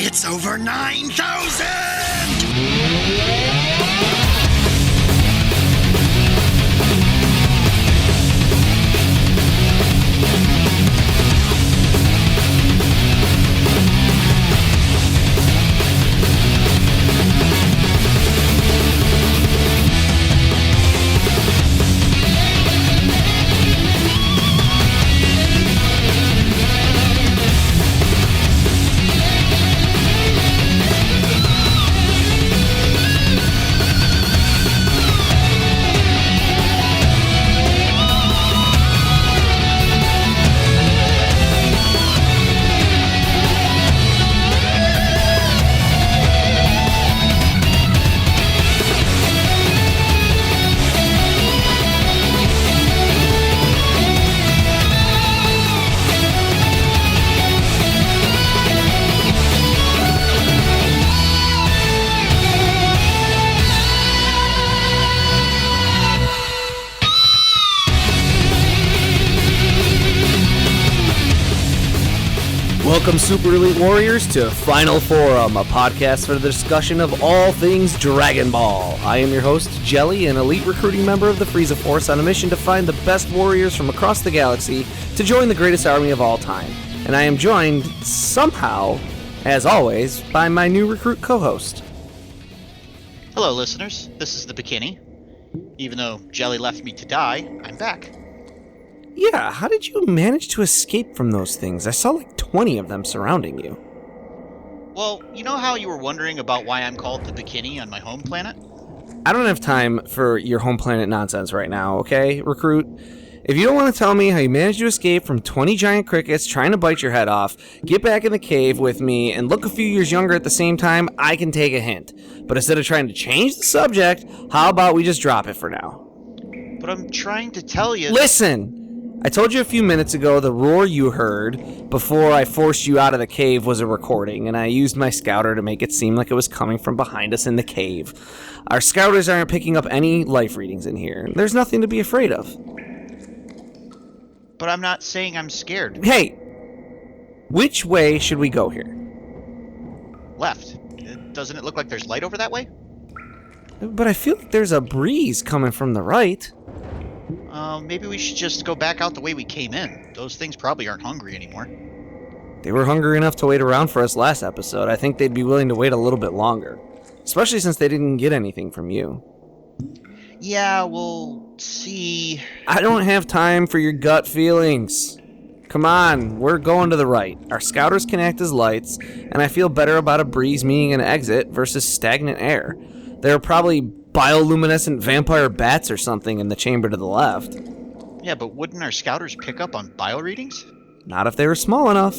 It's over 9,000! Welcome, Super Elite Warriors, to Final Forum, a podcast for the discussion of all things Dragon Ball. I am your host, Jelly, an elite recruiting member of the Frieza Force on a mission to find the best warriors from across the galaxy to join the greatest army of all time. And I am joined, somehow, as always, by my new recruit co-host. Hello, listeners. This is the Bekinney. Even though Jelly left me to die, I'm back. Yeah, how did you manage to escape from those things? I saw like 20 of them surrounding you. Well, you know how you were wondering about why I'm called the Bekinney on my home planet? I don't have time for your home planet nonsense right now, okay, recruit? If you don't want to tell me how you managed to escape from 20 giant crickets trying to bite your head off, get back in the cave with me, and look a few years younger at the same time, I can take a hint. But instead of trying to change the subject, how about we just drop it for now? But I'm trying to tell you... Listen! I told you a few minutes ago the roar you heard before I forced you out of the cave was a recording, and I used my scouter to make it seem like it was coming from behind us in the cave. Our scouters aren't picking up any life readings in here. There's nothing to be afraid of. But I'm not saying I'm scared. Hey! Which way should we go here? Left. Doesn't it look like there's light over that way? But I feel like there's a breeze coming from the right. Maybe we should just go back out the way we came in. Those things probably aren't hungry anymore. They were hungry enough to wait around for us last episode. I think they'd be willing to wait a little bit longer. Especially since they didn't get anything from you. Yeah, we'll see. I don't have time for your gut feelings. Come on, we're going to the right. Our scouters can act as lights, and I feel better about a breeze meaning an exit versus stagnant air. There are probably bioluminescent vampire bats or something in the chamber to the left. Yeah, but wouldn't our scouters pick up on bio readings? Not if they were small enough.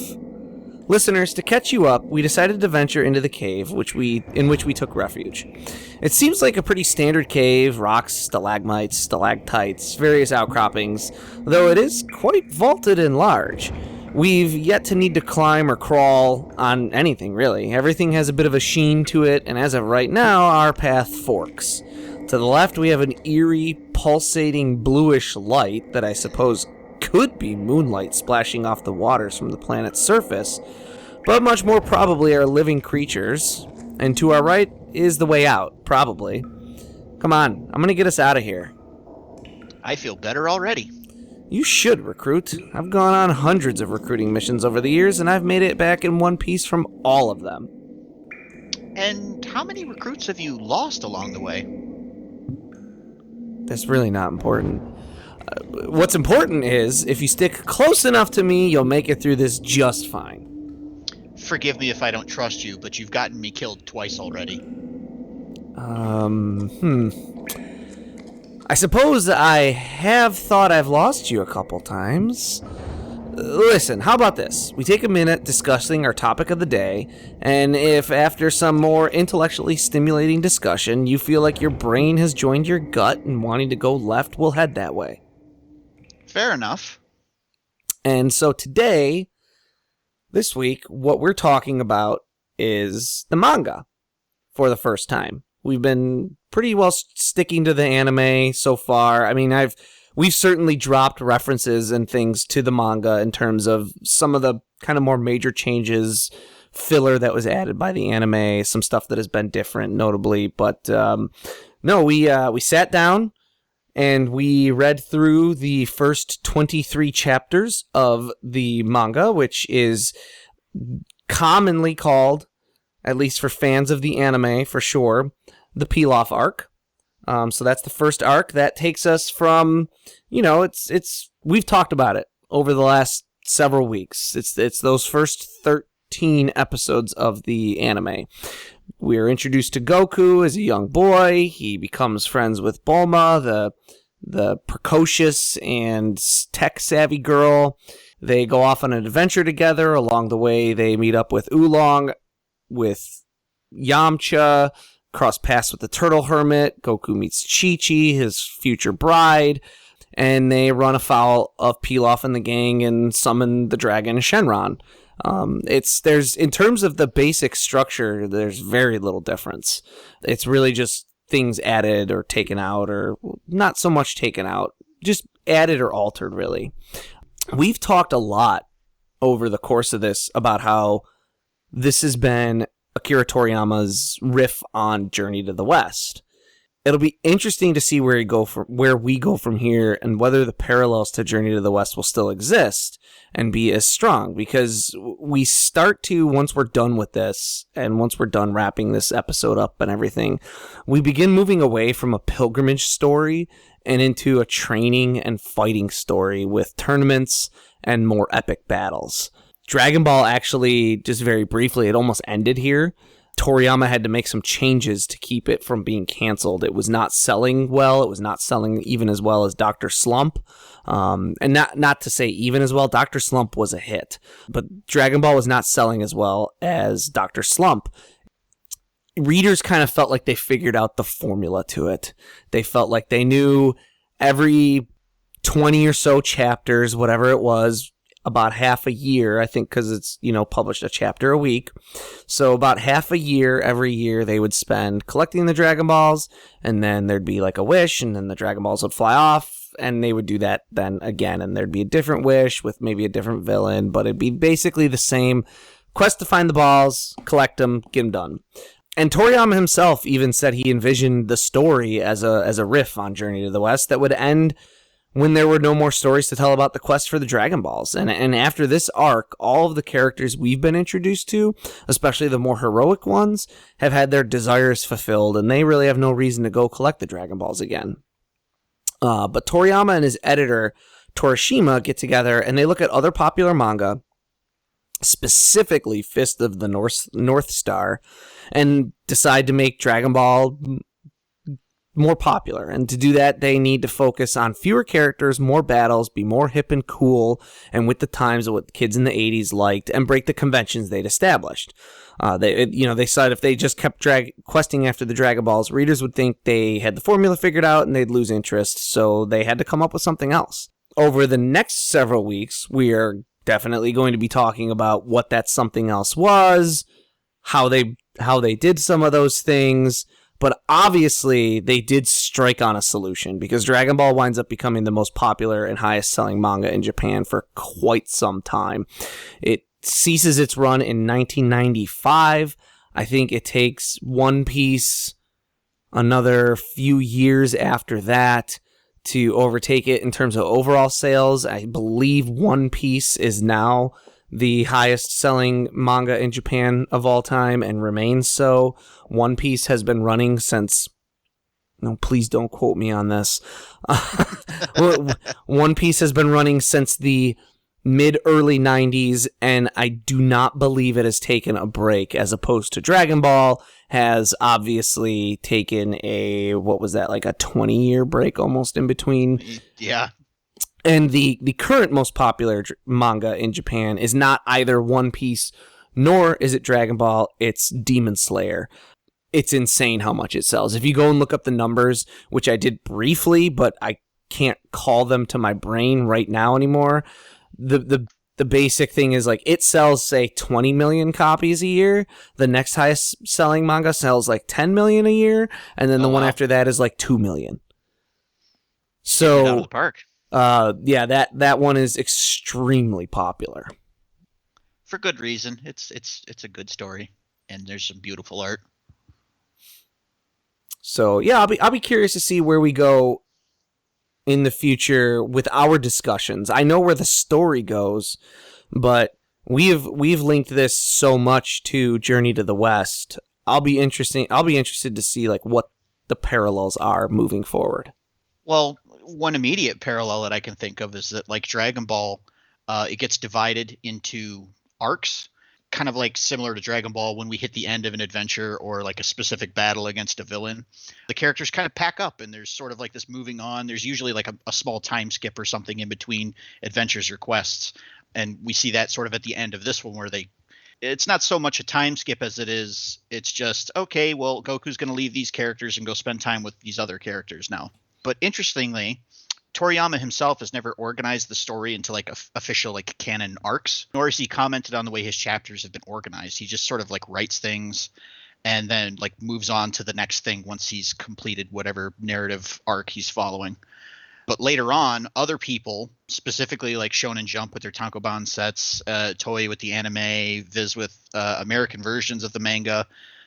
Listeners, to catch you up, we decided to venture into the cave in which we took refuge. It seems like a pretty standard cave, rocks, stalagmites, stalactites, various outcroppings, though it is quite vaulted and large. We've yet to need to climb or crawl on anything, really. Everything has a bit of a sheen to it, and as of right now, our path forks. To the left, we have an eerie, pulsating bluish light that I suppose could be moonlight splashing off the waters from the planet's surface, but much more probably are living creatures. And to our right is the way out, probably. Come on, I'm gonna get us out of here. I feel better already. You should, recruit. I've gone on hundreds of recruiting missions over the years, and I've made it back in one piece from all of them. And how many recruits have you lost along the way? That's really not important. What's important is, if you stick close enough to me, you'll make it through this just fine. Forgive me if I don't trust you, but you've gotten me killed twice already. I suppose I have thought I've lost you a couple times. Listen, how about this? We take a minute discussing our topic of the day, and if after some more intellectually stimulating discussion, you feel like your brain has joined your gut and wanting to go left, we'll head that way. Fair enough. And so today, this week, what we're talking about is the manga for the first time. We've been pretty well sticking to the anime so far. I mean, we've certainly dropped references and things to the manga in terms of some of the kind of more major changes filler that was added by the anime, some stuff that has been different, notably. But no, we sat down and we read through the first 23 chapters of the manga, which is commonly called, at least for fans of the anime for sure, the Pilaf Arc. So that's the first arc. That takes us from, we've talked about it over the last several weeks. It's those first 13 episodes of the anime. We're introduced to Goku as a young boy. He becomes friends with Bulma, the precocious and tech-savvy girl. They go off on an adventure together. Along the way, they meet up with Oolong, with Yamcha, cross paths with the Turtle Hermit. Goku meets Chi-Chi, his future bride, and they run afoul of Pilaf and the gang and summon the dragon Shenron. There's in terms of the basic structure, there's very little difference. It's really just things added or taken out, or not so much taken out, just added or altered, really. We've talked a lot over the course of this about how this has been Akira Toriyama's riff on Journey to the West. It'll be interesting to see where we go from here, and whether the parallels to Journey to the West will still exist and be as strong, because we start to, once we're done with this, and once we're done wrapping this episode up and everything, we begin moving away from a pilgrimage story and into a training and fighting story with tournaments and more epic battles. Dragon Ball actually, just very briefly, it almost ended here. Toriyama had to make some changes to keep it from being canceled. It was not selling well. It was not selling even as well as Dr. Slump. And not to say even as well, Dr. Slump was a hit. But Dragon Ball was not selling as well as Dr. Slump. Readers kind of felt like they figured out the formula to it. They felt like they knew every 20 or so chapters, whatever it was, about half a year, I think, because it's, published a chapter a week. So about half a year, every year, they would spend collecting the Dragon Balls, and then there'd be like a wish, and then the Dragon Balls would fly off, and they would do that then again, and there'd be a different wish with maybe a different villain, but it'd be basically the same quest to find the balls, collect them, get them done. And Toriyama himself even said he envisioned the story as a riff on Journey to the West that would end when there were no more stories to tell about the quest for the Dragon Balls. And after this arc, all of the characters we've been introduced to, especially the more heroic ones, have had their desires fulfilled, and they really have no reason to go collect the Dragon Balls again. But Toriyama and his editor, Torishima, get together, and they look at other popular manga, specifically Fist of the North Star, and decide to make Dragon Ball more popular. And to do that, they need to focus on fewer characters, more battles, be more hip and cool, and with the times of what kids in the 80s liked, and break the conventions they'd established. They said if they just kept questing after the Dragon Balls, readers would think they had the formula figured out and they'd lose interest, so they had to come up with something else. Over the next several weeks, we are definitely going to be talking about what that something else was, how they did some of those things. But obviously, they did strike on a solution, because Dragon Ball winds up becoming the most popular and highest-selling manga in Japan for quite some time. It ceases its run in 1995. I think it takes One Piece another few years after that to overtake it in terms of overall sales. I believe One Piece is now the highest selling manga in Japan of all time and remains so. One Piece has been running since, no, please don't quote me on this. One Piece has been running since the mid-early 90s, and I do not believe it has taken a break, as opposed to Dragon Ball has obviously taken what was that, like a 20-year break almost in between? Yeah. And the current most popular manga in Japan is not either One Piece, nor is it Dragon Ball, it's Demon Slayer. It's insane how much it sells. If you go and look up the numbers, which I did briefly, but I can't call them to my brain right now anymore, the basic thing is, like, it sells, say, 20 million copies a year. The next highest selling manga sells like 10 million a year, and then the one after that is like 2 million. So out of the park. That one is extremely popular. for good reason. It's a good story, and there's some beautiful art. So yeah, I'll be curious to see where we go in the future with our discussions. I know where the story goes, but we've linked this so much to Journey to the West. I'll be interested to see like what the parallels are moving forward. Well, one immediate parallel that I can think of is that like Dragon Ball, it gets divided into arcs, kind of like similar to Dragon Ball when we hit the end of an adventure or like a specific battle against a villain. The characters kind of pack up and there's sort of like this moving on. There's usually like a small time skip or something in between adventures or quests. And we see that sort of at the end of this one where it's not so much a time skip as it's just, okay, well, Goku's going to leave these characters and go spend time with these other characters now. But interestingly, Toriyama himself has never organized the story into like official like canon arcs, nor has he commented on the way his chapters have been organized. He just sort of like writes things and then like moves on to the next thing once he's completed whatever narrative arc he's following. But later on, other people, specifically like Shonen Jump with their Tankobon sets, Toei with the anime, Viz with American versions of the manga,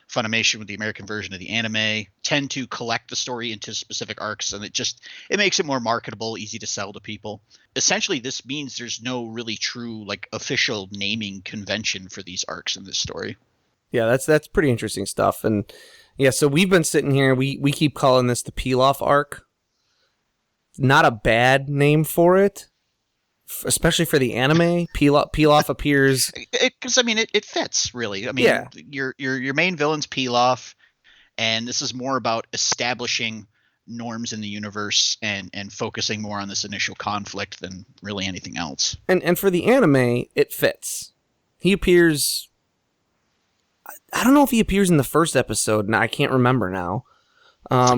Funimation with the American version of the anime, tend to collect the story into specific arcs, and it makes it more marketable, easy to sell to people. Essentially, this means there's no really true like official naming convention for these arcs in this story. Yeah, that's pretty interesting stuff. And yeah, so we've been sitting here, we keep calling this the Pilaf Arc. Not a bad name for it, especially for the anime. Pilaf appears because it fits really. I mean, yeah. Your main villain's Pilaf, and this is more about establishing norms in the universe and focusing more on this initial conflict than really anything else. And for the anime, it fits. He appears. I don't know if he appears in the first episode. Now I can't remember now.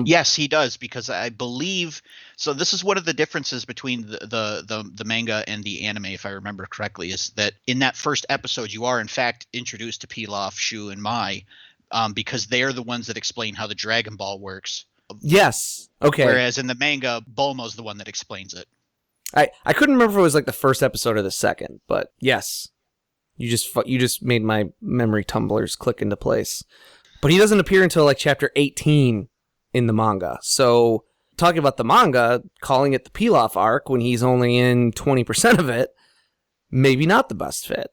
Yes, he does, because I believe so. This is one of the differences between the manga and the anime, if I remember correctly, is that in that first episode, you are in fact introduced to Pilaf, Shu, and Mai, because they're the ones that explain how the Dragon Ball works. Yes. Okay. Whereas in the manga, Bulma's the one that explains it. I couldn't remember if it was like the first episode or the second, but yes, you just made my memory tumblers click into place. But he doesn't appear until like chapter 18. In the manga. So talking about the manga, calling it the Pilaf arc when he's only in 20% of it, maybe not the best fit.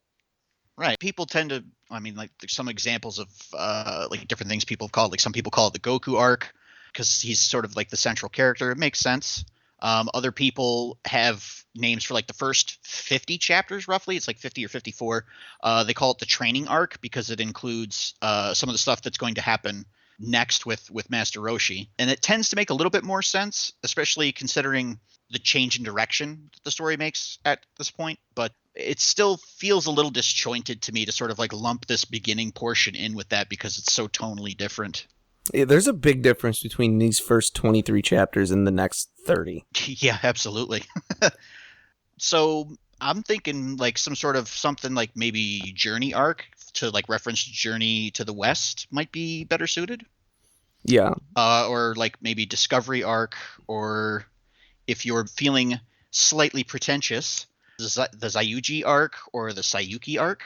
Right. People tend to, like there's some examples of like different things people have called, like some people call it the Goku arc because he's sort of like the central character. It makes sense. Other people have names for like the first 50 chapters roughly. It's like 50 or 54. They call it the training arc because it includes some of the stuff that's going to happen next with Master Roshi, and it tends to make a little bit more sense, especially considering the change in direction that the story makes at this point. But it still feels a little disjointed to me to sort of like lump this beginning portion in with that because it's so tonally different. Yeah, there's a big difference between these first 23 chapters and the next 30. Yeah, absolutely. So I'm thinking like something like maybe Journey arc to like reference Journey to the West might be better suited. Yeah. Or like maybe Discovery arc, or if you're feeling slightly pretentious, the Zayuji arc or the Sayuki arc.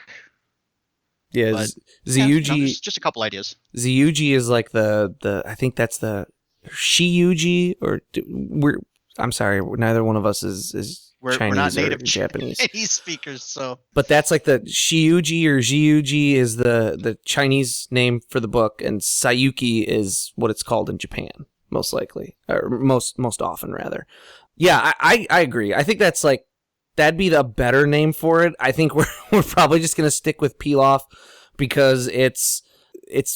Yeah, Zayuji. Just a couple ideas. Zayuji is like the I think that's the Shiyuji, or I'm sorry, neither one of us is We're Chinese not native or Japanese. Chinese speakers, so. But that's like the Shiyuji or Ziyuji is the Chinese name for the book, and Sayuki is what it's called in Japan, most likely, or most often rather. Yeah, I agree. I think that'd be the better name for it. I think we're probably just gonna stick with Pilaf because it's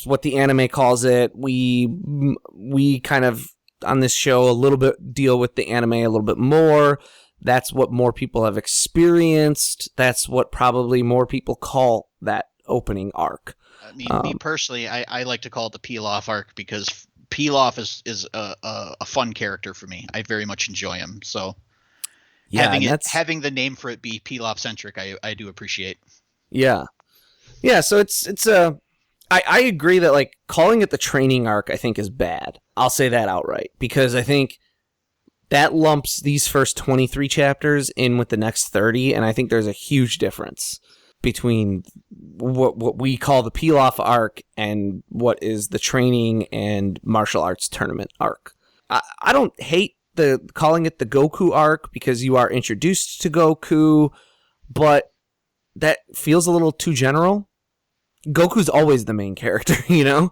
what the anime calls it. We kind of on this show a little bit deal with the anime a little bit more. That's what more people have experienced. That's what probably more people call that opening arc. Me personally, I like to call it the Pilaf arc because Pilaf is a fun character for me. I very much enjoy him. So yeah, having the name for it be Pilaf centric, I do appreciate. Yeah. So it's I agree that like calling it the training arc I think is bad. I'll say that outright because I think that lumps these first 23 chapters in with the next 30, and I think there's a huge difference. between what we call the Pilaf Arc and what is the training and martial arts tournament arc. I don't hate calling it the Goku arc because you are introduced to Goku, but that feels a little too general. Goku's always the main character, you know?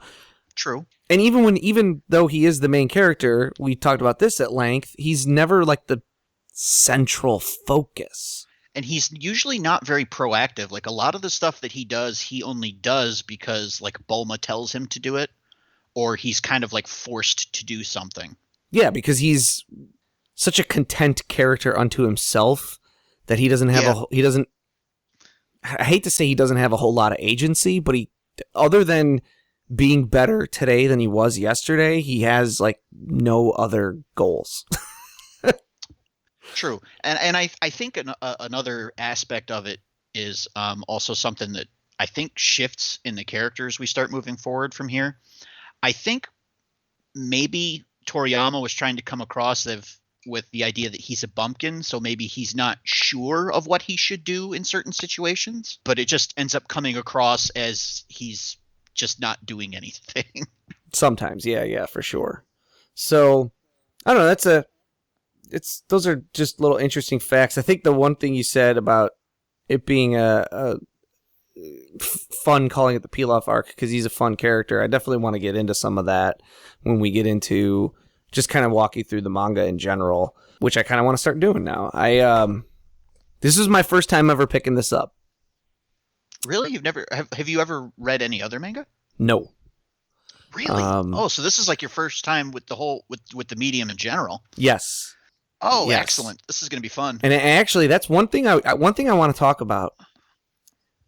True. And even though he is the main character, we talked about this at length, he's never like the central focus. And he's usually not very proactive. Like a lot of the stuff that he does, he only does because like Bulma tells him to do it, or he's kind of like forced to do something. Yeah, because he's such a content character unto himself that he doesn't have I hate to say he doesn't have a whole lot of agency, but he, other than being better today than he was yesterday, he has like no other goals. True. And I think another aspect of it is also something that I think shifts in the characters we start moving forward from here. I think maybe Toriyama was trying to come across with the idea that he's a bumpkin, so maybe he's not sure of what he should do in certain situations, but it just ends up coming across as he's just not doing anything. Sometimes, yeah, for sure. So, I don't know, those are just little interesting facts. I think the one thing you said about it being a fun calling it the Pilaf arc because he's a fun character, I definitely want to get into some of that when we get into just kind of walking through the manga in general, which I kind of want to start doing now. This is my first time ever picking this up. Really? You've never have you ever read any other manga? No. Really? So this is like your first time with the whole with the medium in general. Yes. Oh, yes. Excellent! This is going to be fun. And actually, that's one thing I want to talk about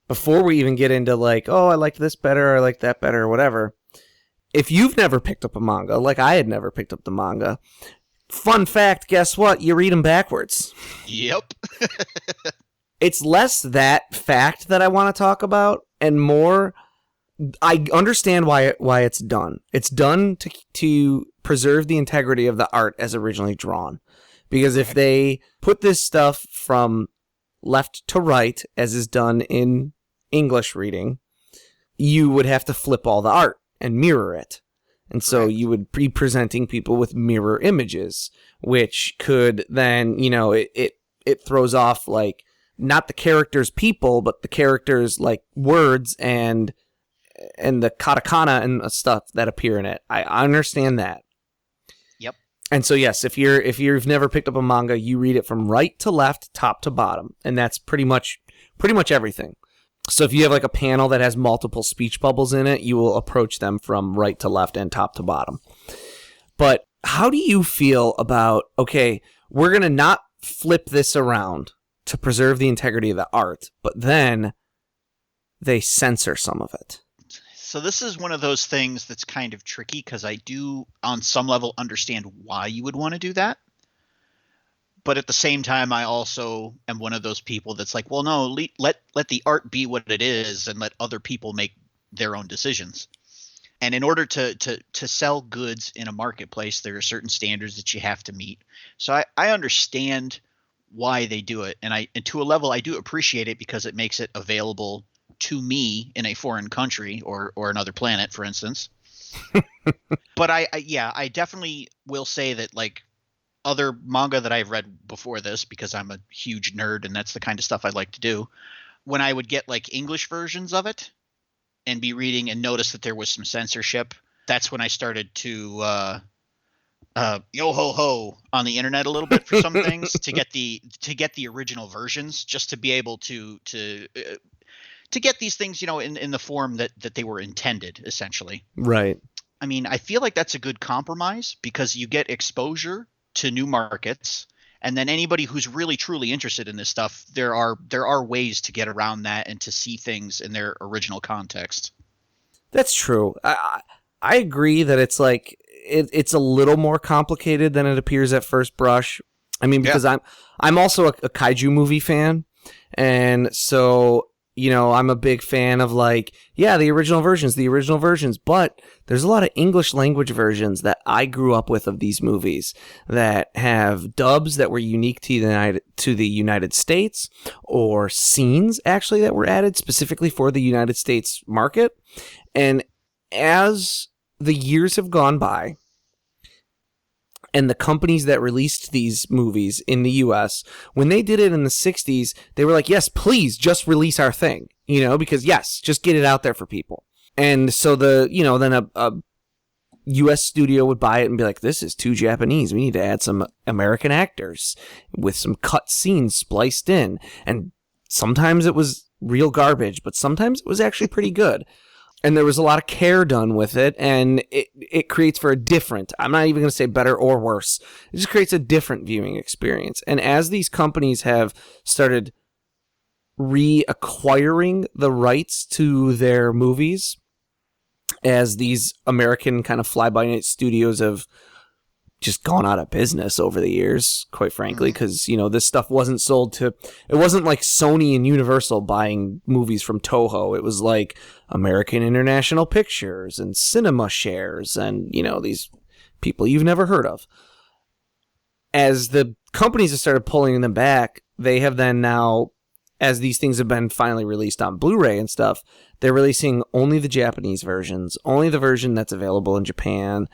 before we even get into like, oh, I like this better, I like that better, or whatever. If you've never picked up a manga, like I had never picked up the manga, fun fact, guess what? You read them backwards. Yep. It's less that fact that I want to talk about, and more, I understand why it's done. It's done to preserve the integrity of the art as originally drawn. Because if they put this stuff from left to right, as is done in English reading, you would have to flip all the art and mirror it. And so you would be presenting people with mirror images, which could then, it throws off like not the characters' people, but the characters' like words and the katakana and stuff that appear in it. I understand that. Yep. And so yes, if you've never picked up a manga, you read it from right to left, top to bottom, and that's pretty much everything. So if you have like a panel that has multiple speech bubbles in it, you will approach them from right to left and top to bottom. But how do you feel about, okay, we're going to not flip this around to preserve the integrity of the art, but then they censor some of it? So this is one of those things that's kind of tricky because I do, on some level, understand why you would want to do that. But at the same time, I also am one of those people that's like, well, no, let the art be what it is and let other people make their own decisions. And in order to sell goods in a marketplace, there are certain standards that you have to meet. So I understand why they do it. And to a level, I do appreciate it because it makes it available to me in a foreign country or another planet, for instance. But I definitely will say that like, other manga that I've read before this, because I'm a huge nerd and that's the kind of stuff I like to do, when I would get like English versions of it and be reading and notice that there was some censorship, that's when I started to yo ho ho on the internet a little bit for some things to get the original versions, just to be able to get these things, in the form that they were intended, essentially. Right. I mean, I feel like that's a good compromise because you get exposure to new markets, and then anybody who's really truly interested in this stuff, there are ways to get around that and to see things in their original context. That's true. I agree that it's like it's a little more complicated than it appears at first brush. I mean, because I'm also a kaiju movie fan, and so I'm a big fan of the original versions, but there's a lot of English language versions that I grew up with of these movies that have dubs that were unique to the United States, or scenes actually that were added specifically for the United States market. And as the years have gone by, and the companies that released these movies in the US, when they did it in the 60s, they were like, yes, please just release our thing, because yes, just get it out there for people. And so then a US studio would buy it and be like, this is too Japanese. We need to add some American actors with some cut scenes spliced in. And sometimes it was real garbage, but sometimes it was actually pretty good. And there was a lot of care done with it, and it creates for a different, I'm not even going to say better or worse, it just creates a different viewing experience. And as these companies have started reacquiring the rights to their movies, as these American kind of fly-by-night studios have just gone out of business over the years, quite frankly, because, this stuff wasn't sold to, it wasn't like Sony and Universal buying movies from Toho. It was like American International Pictures and Cinema Shares and, these people you've never heard of. As the companies have started pulling them back, they have then now, as these things have been finally released on Blu-ray and stuff, they're releasing only the Japanese versions, only the version that's available in Japan.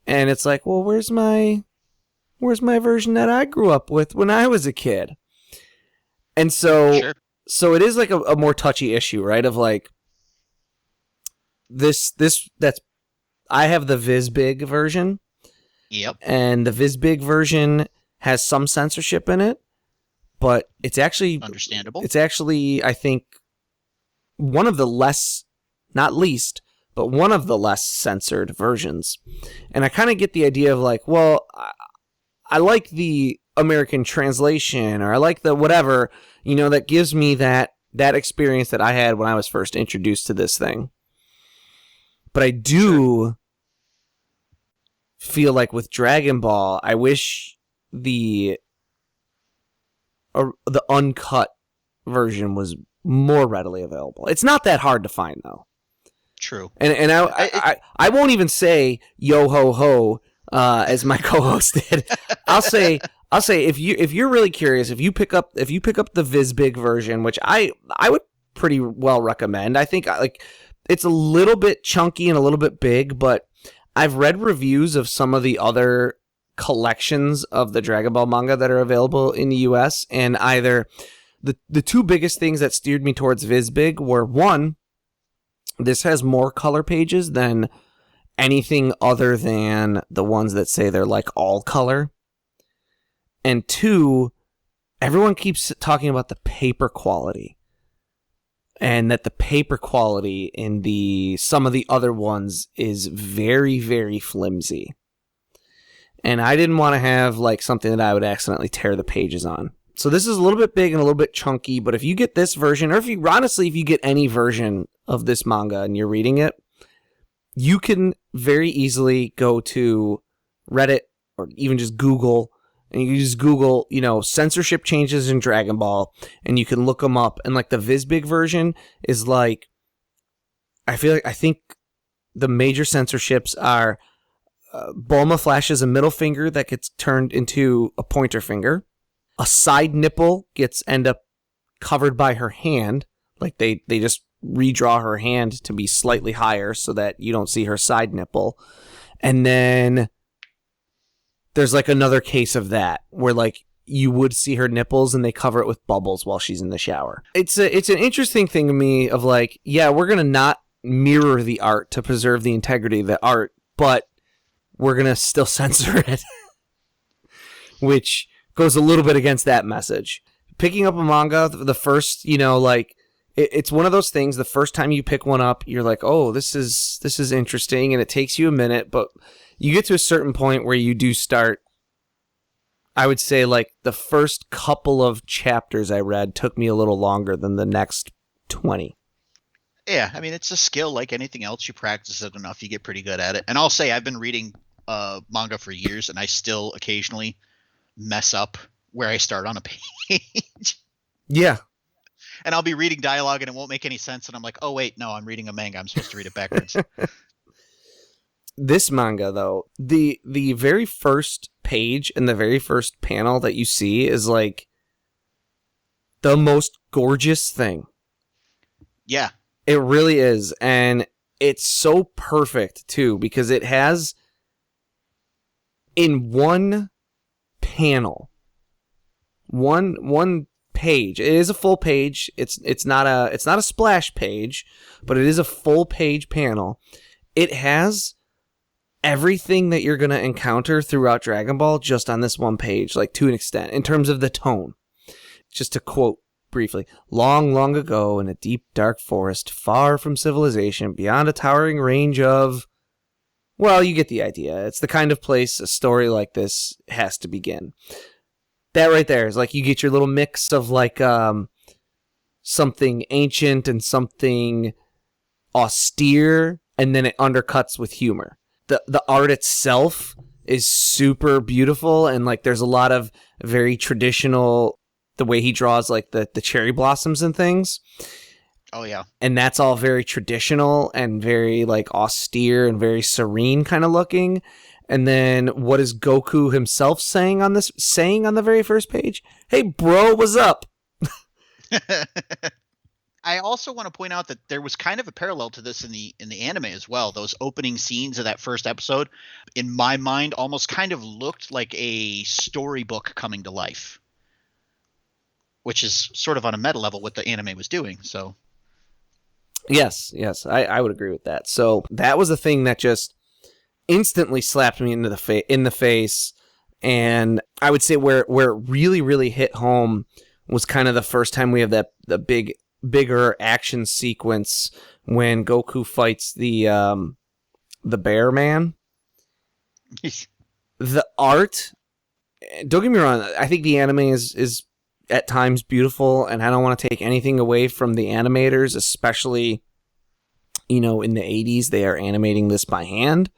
And it's like, well, where's my version that I grew up with when I was a kid? And so it is like a more touchy issue, right? Of like I have the Visbig version. Yep. And the Visbig version has some censorship in it, but it's actually understandable. It's actually, I think, one of the less, not least, but one of the less censored versions. And I kind of get the idea of like, well, I like the American translation, or I like the whatever, that gives me that experience that I had when I was first introduced to this thing. But I do feel like with Dragon Ball, I wish the uncut version was more readily available. It's not that hard to find, though. True. And I won't even say yo ho ho as my co-host did. I'll say if you're really curious, if you pick up the Visbig version, which I would pretty well recommend. I think it's a little bit chunky and a little bit big, but I've read reviews of some of the other collections of the Dragon Ball manga that are available in the US, and either the two biggest things that steered me towards Visbig were, one, this has more color pages than anything other than the ones that say they're like all color. And two, everyone keeps talking about the paper quality, and that the paper quality in some of the other ones is very, very flimsy. And I didn't want to have like something that I would accidentally tear the pages on. So this is a little bit big and a little bit chunky, but if you get this version, or if you get any version of this manga and you're reading it, you can very easily go to Reddit or even just Google, and you can just Google, censorship changes in Dragon Ball, and you can look them up. And like the Visbig version is like, I think the major censorships are Bulma flashes a middle finger that gets turned into a pointer finger. A side nipple end up covered by her hand. Like they just redraw her hand to be slightly higher so that you don't see her side nipple. And then there's like another case of that where like you would see her nipples and they cover it with bubbles while she's in the shower. It's an interesting thing to me of like, yeah, we're going to not mirror the art to preserve the integrity of the art, but we're going to still censor it. Which goes a little bit against that message. Picking up a manga, the first, it's one of those things, the first time you pick one up, you're like, oh, this is interesting, and it takes you a minute, but you get to a certain point where you do start, I would say, like, the first couple of chapters I read took me a little longer than the next 20. Yeah, I mean, it's a skill like anything else. You practice it enough, you get pretty good at it. And I'll say I've been reading manga for years, and I still occasionally mess up where I start on a page. Yeah. And I'll be reading dialogue and it won't make any sense. And I'm like, oh, wait, no, I'm reading a manga. I'm supposed to read it backwards. This manga, though, the very first page and the very first panel that you see is like the most gorgeous thing. Yeah. It really is. And it's so perfect, too, because it has in one panel, one page. It is a full page. It's not a splash page, but it is a full page panel. It has everything that you're going to encounter throughout Dragon Ball just on this one page, like to an extent, in terms of the tone. Just to quote briefly, long, long ago in a deep, dark forest, far from civilization, beyond a towering range of... Well, you get the idea. It's the kind of place a story like this has to begin. That right there is like you get your little mix of like something ancient and something austere, and then it undercuts with humor. The art itself is super beautiful, and like there's a lot of very traditional, the way he draws like the cherry blossoms and things. Oh, yeah. And that's all very traditional and very like austere and very serene kind of looking. And then what is Goku himself saying on the very first page? Hey, bro, what's up? I also want to point out that there was kind of a parallel to this in the anime as well. Those opening scenes of that first episode, in my mind, almost kind of looked like a storybook coming to life, which is sort of on a meta level what the anime was doing. So, yes, I would agree with that. So that was a thing that just instantly slapped me in the face, and I would say where it really, really hit home was kind of the first time we have the bigger action sequence when Goku fights the bear man. The art, don't get me wrong, I think the anime is at times beautiful, and I don't want to take anything away from the animators, especially, in the 80s, they are animating this by hand.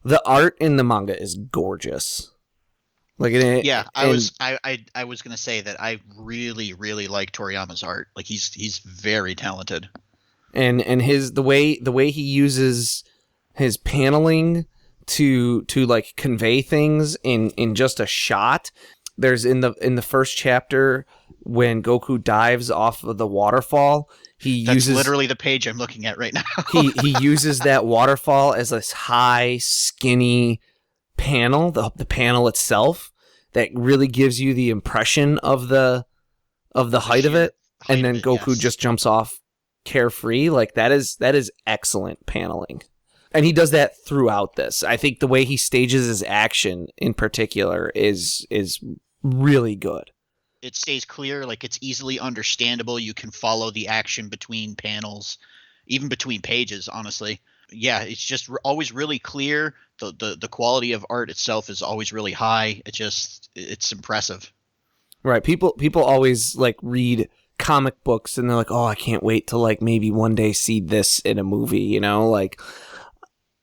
The art in the manga is gorgeous. I was gonna say that I really, really like Toriyama's art. Like he's very talented, and the way he uses his paneling to like convey things in just a shot. There's in the first chapter when Goku dives off of the waterfall. That's literally the page I'm looking at right now. he uses that waterfall as this high, skinny panel, the panel itself, that really gives you the impression of the height of it, and then Goku just jumps off carefree. Like that is excellent paneling. And he does that throughout this. I think the way he stages his action in particular is really good. It stays clear, like it's easily understandable. You can follow the action between panels, even between pages, honestly. Yeah, it's just always really clear. The quality of art itself is always really high. It's impressive. Right. People always like read comic books and they're like, "Oh, I can't wait to like maybe one day see this in a movie," Like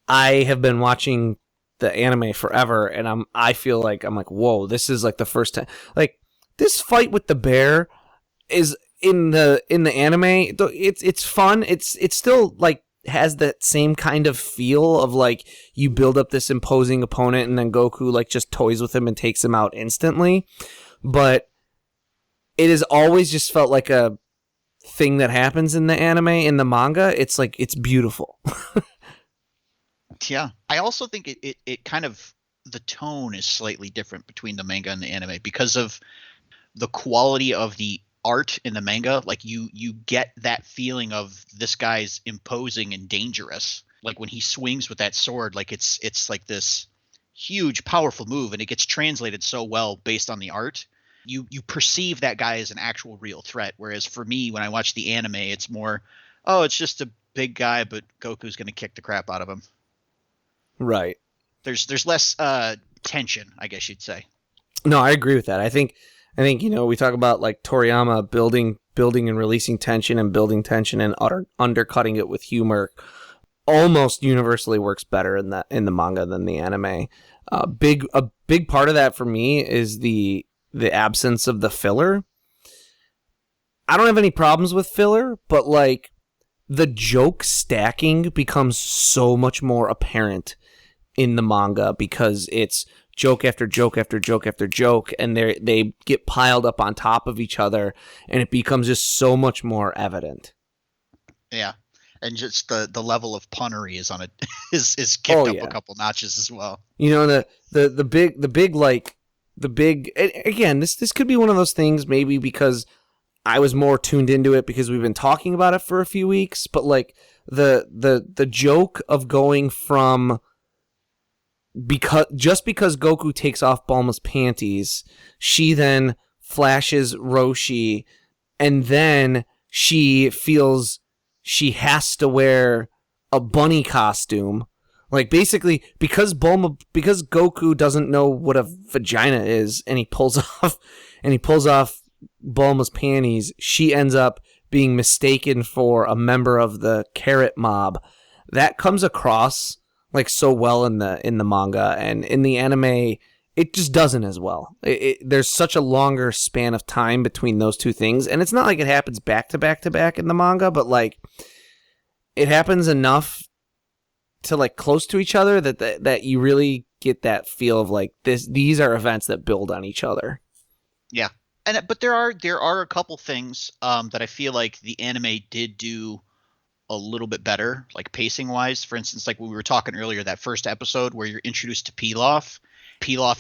I have been watching the anime forever, and I feel like I'm like, "Whoa, this is like the first time." Like this fight with the bear is in the anime. It's fun. It's still like has that same kind of feel of like you build up this imposing opponent and then Goku like just toys with him and takes him out instantly. But it has always just felt like a thing that happens in the anime. In the manga, it's like it's beautiful. Yeah. I also think it kind of, the tone is slightly different between the manga and the anime because of the quality of the art in the manga. Like you get that feeling of this guy's imposing and dangerous. Like when he swings with that sword, like it's like this huge, powerful move, and it gets translated so well based on the art. You perceive that guy as an actual real threat. Whereas for me, when I watch the anime, it's more, oh, it's just a big guy, but Goku's going to kick the crap out of him. Right. There's less tension, I guess you'd say. No, I agree with that. I think we talk about like Toriyama building and releasing tension and building tension and undercutting it with humor. Almost universally works better in the manga than the anime. A big part of that for me is the absence of the filler. I don't have any problems with filler, but like the joke stacking becomes so much more apparent in the manga because it's joke after joke after joke after joke, and they get piled up on top of each other, and it becomes just so much more evident. Yeah, and just the level of punnery is on it is kicked up a couple notches as well. You know, the big again, this could be one of those things maybe because I was more tuned into it because we've been talking about it for a few weeks, but like the joke of going from because Goku takes off Bulma's panties, she then flashes Roshi, and then she feels she has to wear a bunny costume. Like basically because Goku doesn't know what a vagina is, and he pulls off Bulma's panties, she ends up being mistaken for a member of the Carrot Mob. That comes across like so well in the manga, and in the anime it just doesn't as well. There's such a longer span of time between those two things, and it's not like it happens back to back to back in the manga, but like it happens enough to like close to each other that you really get that feel of like these are events that build on each other. Yeah. But there are a couple things that I feel like the anime did do a little bit better, like pacing wise. For instance, like we were talking earlier, that first episode where you're introduced to Pilaf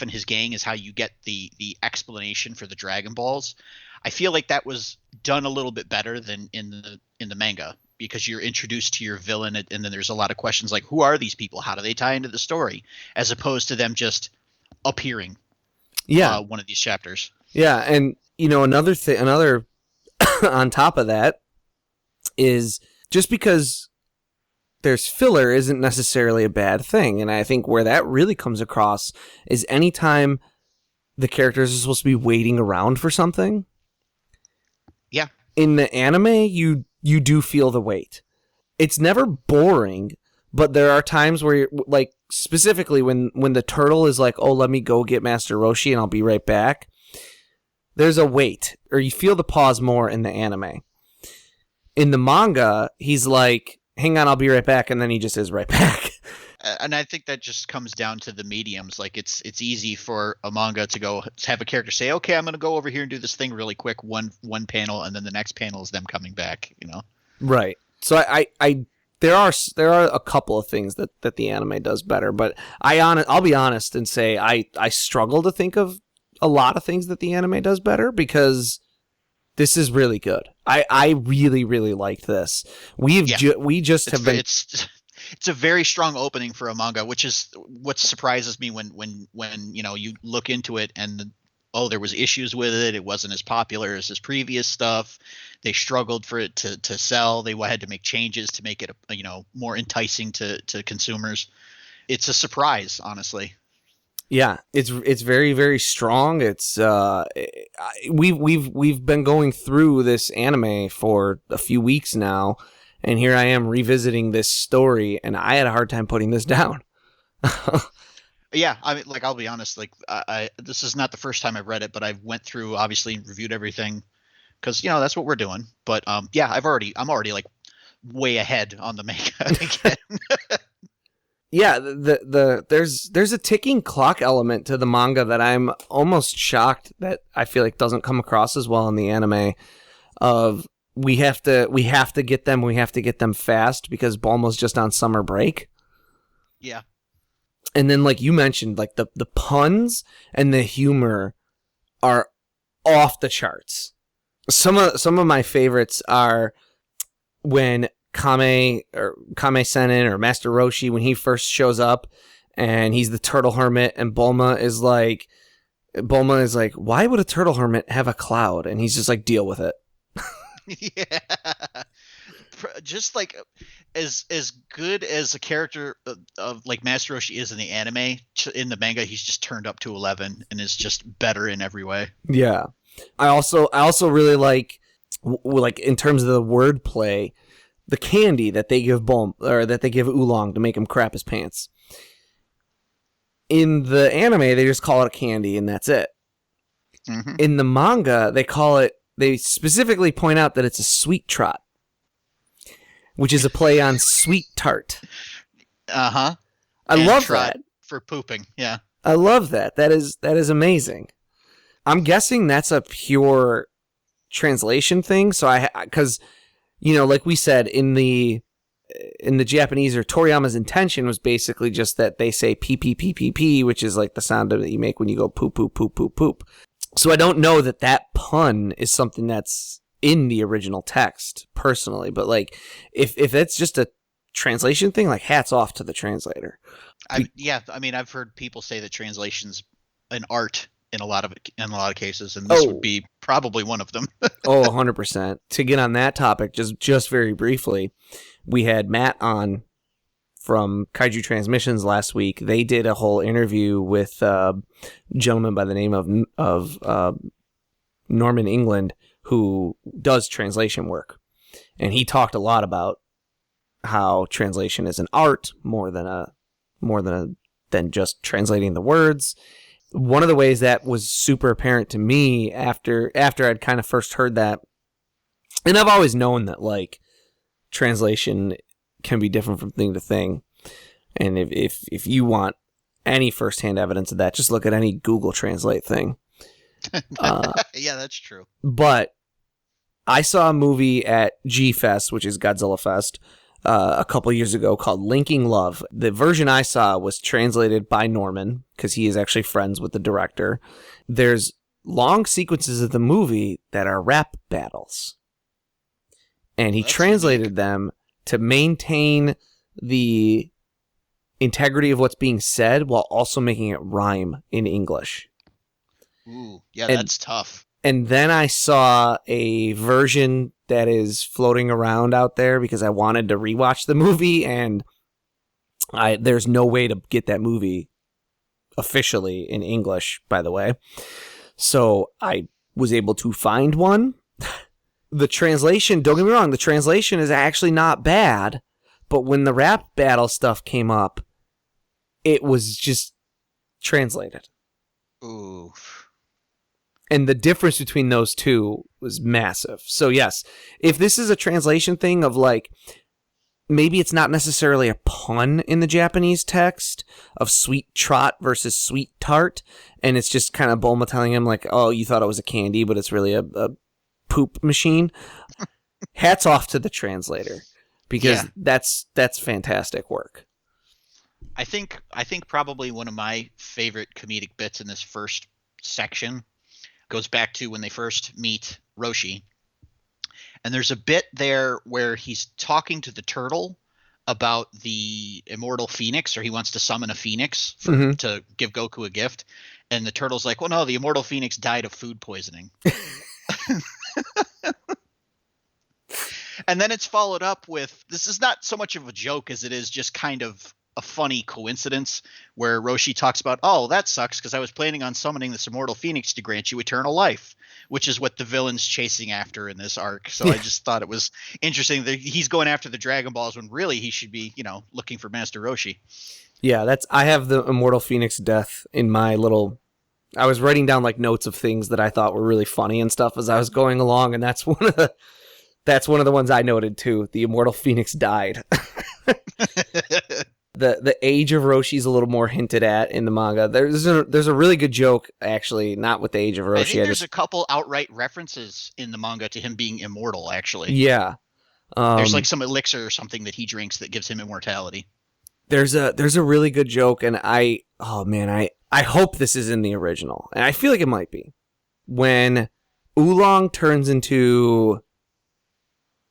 and his gang is how you get the explanation for the Dragon Balls. I feel like that was done a little bit better than in the manga, because you're introduced to your villain, and then there's a lot of questions like, who are these people? How do they tie into the story? As opposed to them just appearing. One of these chapters. Yeah, and you know, another on top of that is just because there's filler isn't necessarily a bad thing, and I think where that really comes across is anytime the characters are supposed to be waiting around for something. Yeah. In the anime, you do feel the wait. It's never boring, but there are times where, like, specifically when the turtle is like, oh, let me go get Master Roshi and I'll be right back. There's a wait, or you feel the pause more in the anime. In the manga, he's like, hang on, I'll be right back, and then he just is right back. And I think that just comes down to the mediums. Like it's easy for a manga to have a character say, okay, I'm going to go over here and do this thing really quick, one panel, and then the next panel is them coming back, you know? Right. So there are a couple of things that the anime does better, but I'll be honest and say I struggle to think of a lot of things that the anime does better, because this is really good. I really, really liked this. It's a very strong opening for a manga, which is what surprises me when you know, you look into it and there was issues with it. It wasn't as popular as his previous stuff. They struggled for it to sell. They had to make changes to make it, you know, more enticing to consumers. It's a surprise, honestly. Yeah, it's very, very strong. It's we've been going through this anime for a few weeks now, and here I am revisiting this story, and I had a hard time putting this down. Yeah, I mean, like, I'll be honest, like, this is not the first time I've read it, but I went through, obviously, reviewed everything, because, you know, that's what we're doing. But yeah, I'm already like way ahead on the manga again. Yeah, there's a ticking clock element to the manga that I'm almost shocked that I feel like doesn't come across as well in the anime. Of we have to get them fast because Bulma's just on summer break. Yeah. And then, like you mentioned, like the puns and the humor are off the charts. Some of my favorites are when Kame Sennin or Master Roshi, when he first shows up and he's the turtle hermit, and Bulma is like, why would a turtle hermit have a cloud? And he's just like, deal with it. Yeah. Just like as good as a character of like Master Roshi is in the anime, in the manga he's just turned up to 11 and is just better in every way. Yeah. I also really like in terms of the wordplay, the candy that they give Oolong to make him crap his pants. In the anime, they just call it a candy and that's it. Mm-hmm. In the manga, they call it they specifically point out that it's a sweet trot, which is a play on sweet tart. Uh-huh. I love that. For pooping, yeah. I love that. That is amazing. I'm guessing that's a pure translation thing. So because, like we said, in the Japanese, or Toriyama's intention was basically just that they say pee pee pee pee pee, which is like the sound that you make when you go poop poop poop poop poop. So I don't know that pun is something that's in the original text personally, but like if it's just a translation thing, like hats off to the translator. I've heard people say that translation's an art in a lot of cases, and this would be probably one of them. 100%. To get on that topic, just very briefly, we had Matt on from Kaiju Transmissions last week. They did a whole interview with a gentleman by the name of Norman England, who does translation work, and he talked a lot about how translation is an art more than just translating the words. One of the ways that was super apparent to me after I'd kind of first heard that, and I've always known that like translation can be different from thing to thing, and if you want any firsthand evidence of that, just look at any Google Translate thing. Yeah, that's true. But I saw a movie at G-Fest, which is Godzilla Fest, a couple years ago called Linking Love. The version I saw was translated by Norman because he is actually friends with the director. There's long sequences of the movie that are rap battles, and he translated them to maintain the integrity of what's being said while also making it rhyme in English. Ooh, yeah, that's tough. And then I saw a version that is floating around out there because I wanted to rewatch the movie, and there's no way to get that movie officially in English, by the way. So I was able to find one. The translation, don't get me wrong, the translation is actually not bad, but when the rap battle stuff came up, it was just translated. Ooh. And the difference between those two was massive. So yes, if this is a translation thing of like, maybe it's not necessarily a pun in the Japanese text of sweet trot versus sweet tart, and it's just kind of Bulma telling him like, oh, you thought it was a candy, but it's really a poop machine. Hats off to the translator, because that's fantastic work. I think probably one of my favorite comedic bits in this first section goes back to when they first meet Roshi. And there's a bit there where he's talking to the turtle about the immortal phoenix, or he wants to summon a phoenix to give Goku a gift. And the turtle's like, well, no, the immortal phoenix died of food poisoning. And then it's followed up with, this is not so much of a joke as it is just kind of a funny coincidence where Roshi talks about, oh, that sucks because I was planning on summoning this immortal phoenix to grant you eternal life, which is what the villain's chasing after in this arc. So I just thought it was interesting that he's going after the Dragon Balls when really he should be, looking for Master Roshi. Yeah, I have the immortal phoenix death in my little, I was writing down like notes of things that I thought were really funny and stuff as I was going along, and that's one of the ones I noted too. The immortal phoenix died. The age of Roshi is a little more hinted at in the manga. There's a really good joke, actually, not with the age of Roshi. I think there's a couple outright references in the manga to him being immortal, actually. Yeah. There's like some elixir or something that he drinks that gives him immortality. There's a really good joke, and I hope this is in the original, and I feel like it might be. When Oolong turns into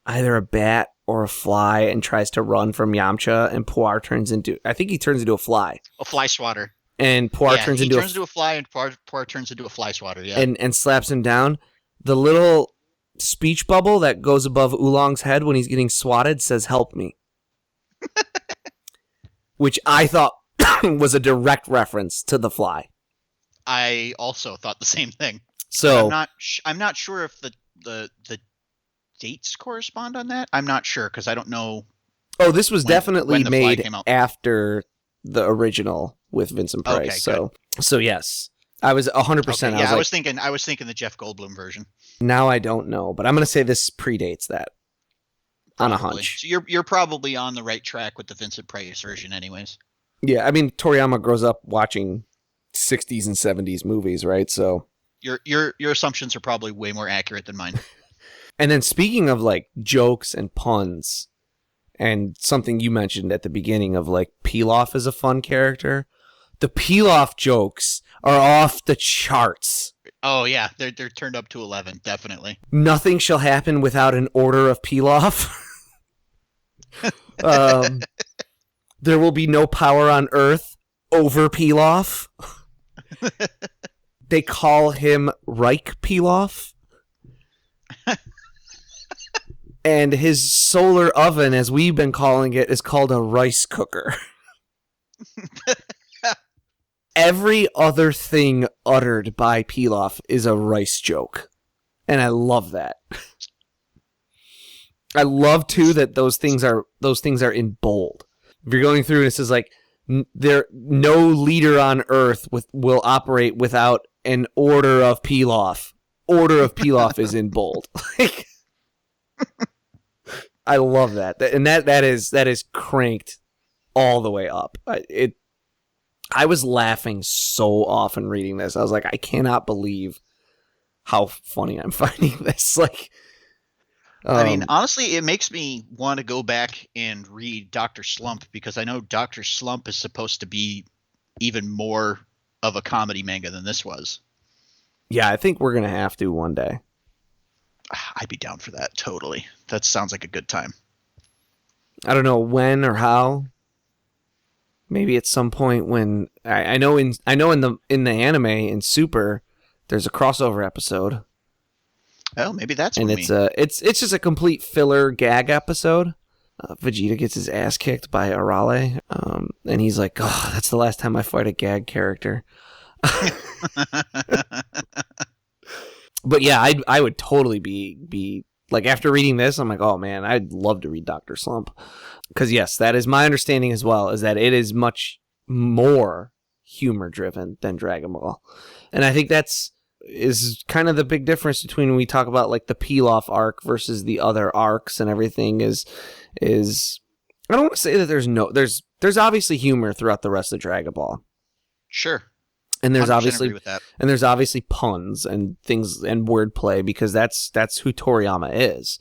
either a bat or a fly and tries to run from Yamcha, and Puar turns into, I think he turns into a fly. A fly swatter. And Puar turns into a fly, and Puar turns into a fly swatter, yeah. And slaps him down. The little speech bubble that goes above Oolong's head when he's getting swatted says, "Help me." Which I thought was a direct reference to the fly. I also thought the same thing. So I'm not sure if the dates correspond on that. I'm not sure because I don't know. Oh, this was definitely made after the original with Vincent Price. Okay, so yes. I was 100%. Okay, yeah, I was thinking the Jeff Goldblum version. Now I don't know, but I'm going to say this predates that on a Probably. hunch. So you're probably on the right track with the Vincent Price version, anyways. Yeah, I mean, Toriyama grows up watching 60s and 70s movies, right? So your assumptions are probably way more accurate than mine. And then speaking of like jokes and puns, and something you mentioned at the beginning of like Pilaf is a fun character, the Pilaf jokes are off the charts. Oh yeah, they're turned up to 11, definitely. Nothing shall happen without an order of Pilaf. There will be no power on Earth over Pilaf. They call him Reich Pilaf. And his solar oven, as we've been calling it, is called a rice cooker. Every other thing uttered by Pilaf is a rice joke. And I love that. I love too that those things are in bold. If you're going through and it says like no leader on Earth will operate without an order of Pilaf. Order of Pilaf is in bold. Like, I love that. And that is cranked all the way up. I was laughing so often reading this. I was like, I cannot believe how funny I'm finding this. Like, I mean, honestly, it makes me want to go back and read Dr. Slump, because I know Dr. Slump is supposed to be even more of a comedy manga than this was. Yeah, I think we're going to have to one day. I'd be down for that, totally. That sounds like a good time. I don't know when or how. Maybe at some point when I know in the anime in Super, there's a crossover episode. Oh, maybe that's and it's just a complete filler gag episode. Vegeta gets his ass kicked by Arale, and he's like, "Oh, that's the last time I fight a gag character." But yeah, I would totally be like, after reading this, I'm like, oh man, I'd love to read Dr. Slump, because yes, that is my understanding as well, is that it is much more humor driven than Dragon Ball, and I think is kind of the big difference between when we talk about like the Pilaf arc versus the other arcs and everything is I don't want to say that there's obviously humor throughout the rest of Dragon Ball. Sure. And there's agree with that. And there's obviously puns and things and wordplay, because that's who Toriyama is.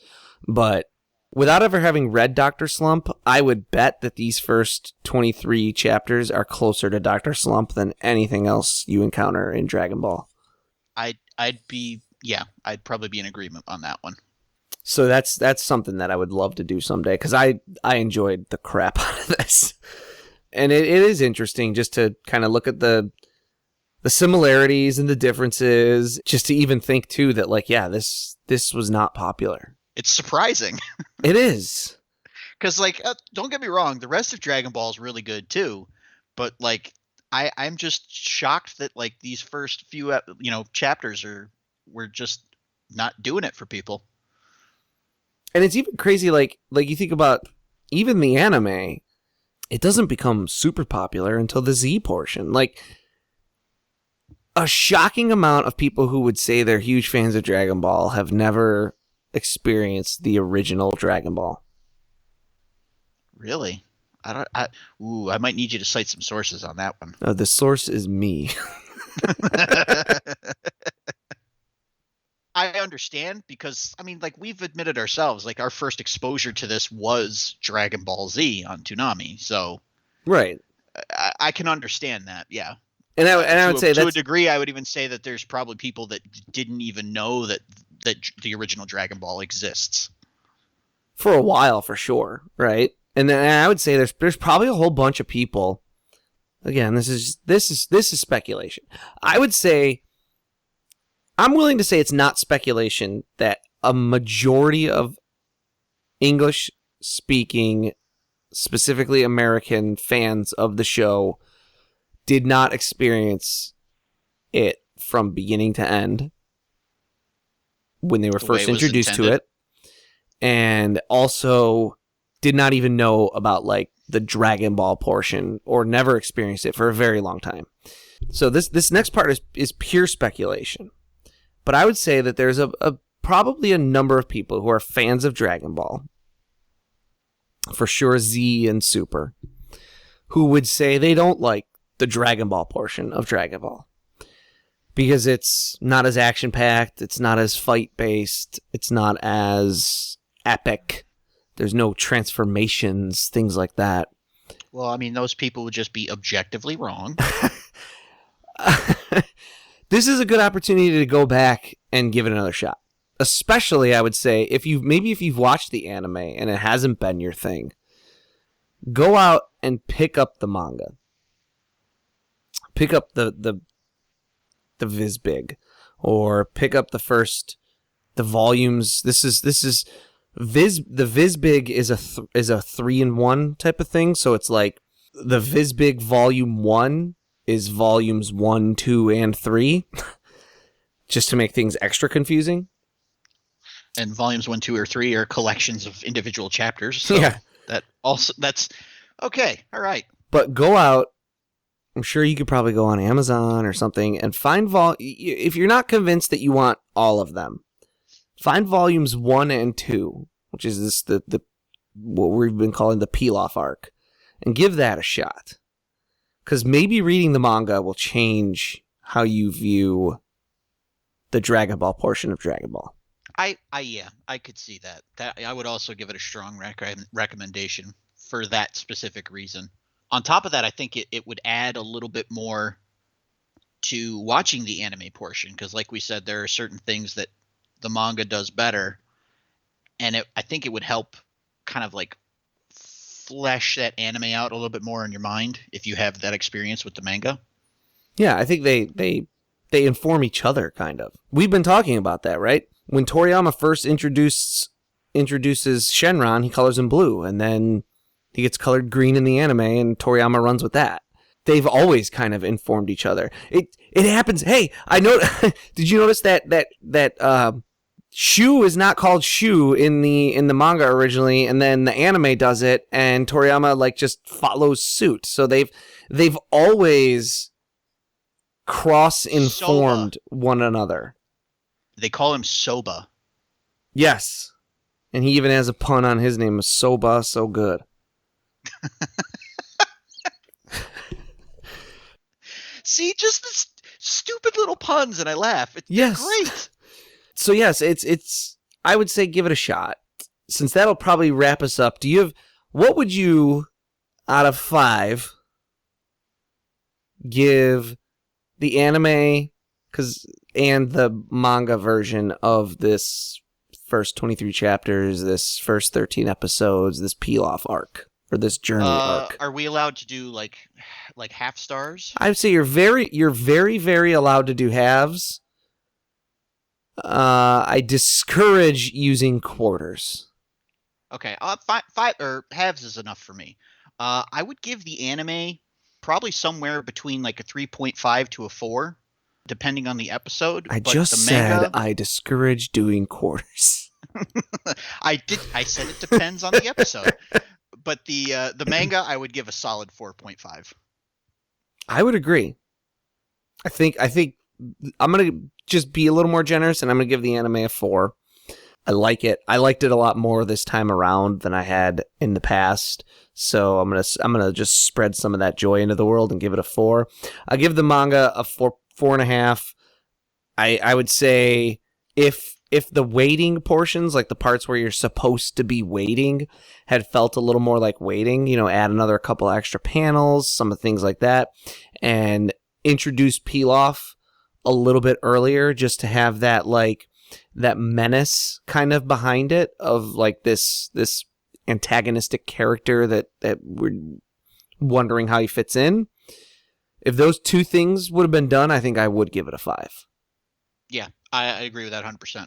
But without ever having read Dr. Slump, I would bet that these first 23 chapters are closer to Dr. Slump than anything else you encounter in Dragon Ball. I'd probably be in agreement on that one. So that's something that I would love to do someday, because I enjoyed the crap out of this. And it is interesting just to kind of look at the similarities and the differences, just to even think too that like, yeah, this was not popular. It's surprising. It is. Because like, don't get me wrong, the rest of Dragon Ball is really good too, but like, I'm just shocked that like these first few chapters were just not doing it for people. And it's even crazy, like you think about even the anime, it doesn't become super popular until the Z portion. Like, a shocking amount of people who would say they're huge fans of Dragon Ball have never experienced the original Dragon Ball. Really? I might need you to cite some sources on that one. The source is me. I understand, because I mean, like, we've admitted ourselves, like, our first exposure to this was Dragon Ball Z on Toonami, so right. I can understand that, yeah. And I would say to a degree, I would even say that there's probably people that didn't even know that the original Dragon Ball exists. For a while, for sure, right? And then I would say there's probably a whole bunch of people. Again, this is speculation. I would say, I'm willing to say it's not speculation that a majority of English-speaking, specifically American fans of the show did not experience it from beginning to end when they were first introduced to it, and also did not even know about like the Dragon Ball portion, or never experienced it for a very long time. So this next part is pure speculation. But I would say that there's probably a number of people who are fans of Dragon Ball, for sure Z and Super, who would say they don't like the Dragon Ball portion of Dragon Ball because it's not as action-packed, it's not as fight-based, it's not as epic, there's no transformations, things like that. Well, I mean, those people would just be objectively wrong. This is a good opportunity to go back and give it another shot. Especially, I would say, if you've watched the anime and it hasn't been your thing, go out and pick up the manga. Pick up the Vizbig, or pick up the volumes. The Vizbig is a 3-in-1 type of thing. So it's like the Vizbig Volume 1 is volumes 1, 2, and 3, just to make things extra confusing. And volumes 1, 2, or 3 are collections of individual chapters. So yeah, that's okay. All right. But go out. I'm sure you could probably go on Amazon or something and find if you're not convinced that you want all of them, find volumes 1 and 2, which is the what we've been calling the Pilaf Arc, and give that a shot. Because maybe reading the manga will change how you view the Dragon Ball portion of Dragon Ball. Yeah, I could see that. I would also give it a strong recommendation for that specific reason. On top of that, I think it would add a little bit more to watching the anime portion, because like we said, there are certain things that the manga does better, and I think it would help kind of like flesh that anime out a little bit more in your mind if you have that experience with the manga. Yeah, I think they inform each other, kind of. We've been talking about that, right? When Toriyama first introduces Shenron, he colors him blue, and then he gets colored green in the anime, and Toriyama runs with that. They've always kind of informed each other. It happens. Hey, I know. Did you notice that Shu is not called Shu in the manga originally, and then the anime does it, and Toriyama like just follows suit. So they've always cross-informed one another. They call him Soba. Yes, and he even has a pun on his name, Soba, so good. See, just the stupid little puns, and I laugh. It's great. So yes, it's. I would say give it a shot. Since that'll probably wrap us up. What would you, out of 5, give the anime and the manga version of this first 23 chapters, this first 13 episodes, this Pilaf arc? Or this journey arc. Are we allowed to do like half stars? I would say you're very, very allowed to do halves. I discourage using quarters. Okay, 5 or halves is enough for me. I would give the anime probably somewhere between like a 3.5 to a 4, depending on the episode. I discourage doing quarters. I said it depends on the episode. But the manga, I would give a solid 4.5. I would agree. I think I'm gonna just be a little more generous, and I'm gonna give the anime a 4. I like it. I liked it a lot more this time around than I had in the past. So I'm gonna just spread some of that joy into the world and give it a 4. I give the manga a 4.5. I would say if the waiting portions, like the parts where you're supposed to be waiting, had felt a little more like waiting, add another couple extra panels, some of things like that, and introduce Pilaf a little bit earlier just to have that that menace kind of behind it of like this antagonistic character that we're wondering how he fits in. If those two things would have been done, I think I would give it a 5. Yeah, I agree with that 100%.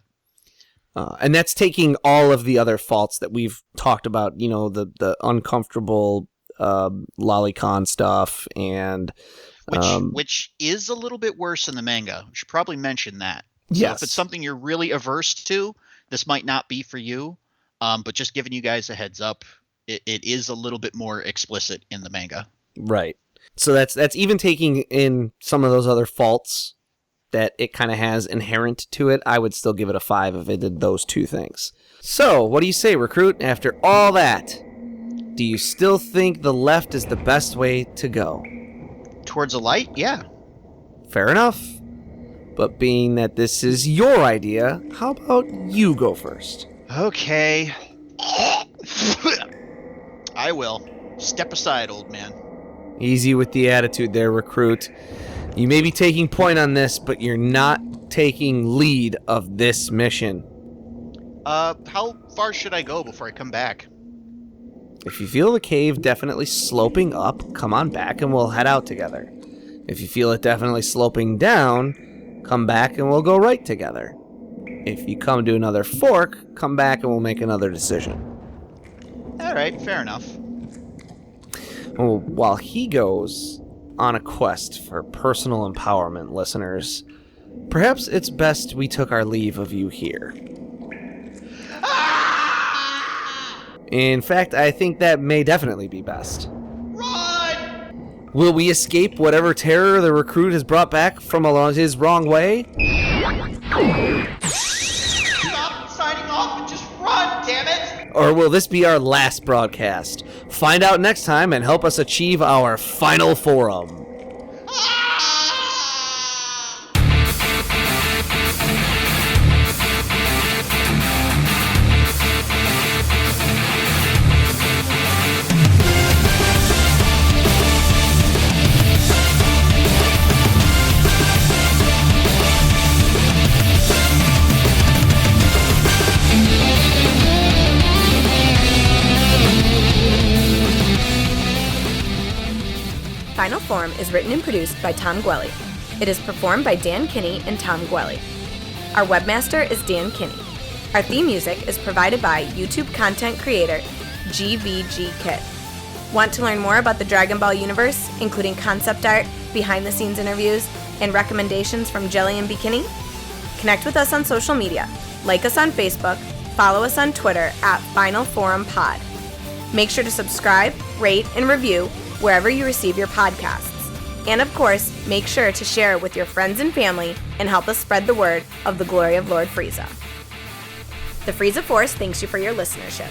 And that's taking all of the other faults that we've talked about, the uncomfortable lolicon stuff, and which is a little bit worse in the manga. We should probably mention that. So yes. If it's something you're really averse to, this might not be for you. But just giving you guys a heads up, it is a little bit more explicit in the manga. Right. So that's even taking in some of those other faults that it kind of has inherent to it. I would still give it a 5 if it did those two things. So, what do you say, Recruit? After all that, do you still think the left is the best way to go? Towards a light? Yeah. Fair enough. But being that this is your idea, how about you go first? Okay. I will. Step aside, old man. Easy with the attitude there, Recruit. You may be taking point on this, but you're not taking lead of this mission. How far should I go before I come back? If you feel the cave definitely sloping up, come on back and we'll head out together. If you feel it definitely sloping down, come back and we'll go right together. If you come to another fork, come back and we'll make another decision. Alright, fair enough. Well, while he goes on a quest for personal empowerment, listeners, perhaps it's best we took our leave of you here. In fact, I think that may definitely be best. Run! Will we escape whatever terror the Recruit has brought back from along his wrong way? Stop signing off and just run, damn it! Or will this be our last broadcast? Find out next time and help us achieve our final forum. Final Form is written and produced by Tom Gwelly. It is performed by Dan Kinney and Tom Gwelly. Our webmaster is Dan Kinney. Our theme music is provided by YouTube content creator GVG Kit. Want to learn more about the Dragon Ball universe, including concept art, behind-the-scenes interviews, and recommendations from Jelli and Bekinney? Connect with us on social media. Like us on Facebook, follow us on Twitter at Final Forum Pod. Make sure to subscribe, rate, and review wherever you receive your podcasts. And of course, make sure to share it with your friends and family and help us spread the word of the glory of Lord Frieza. The Frieza Force thanks you for your listenership.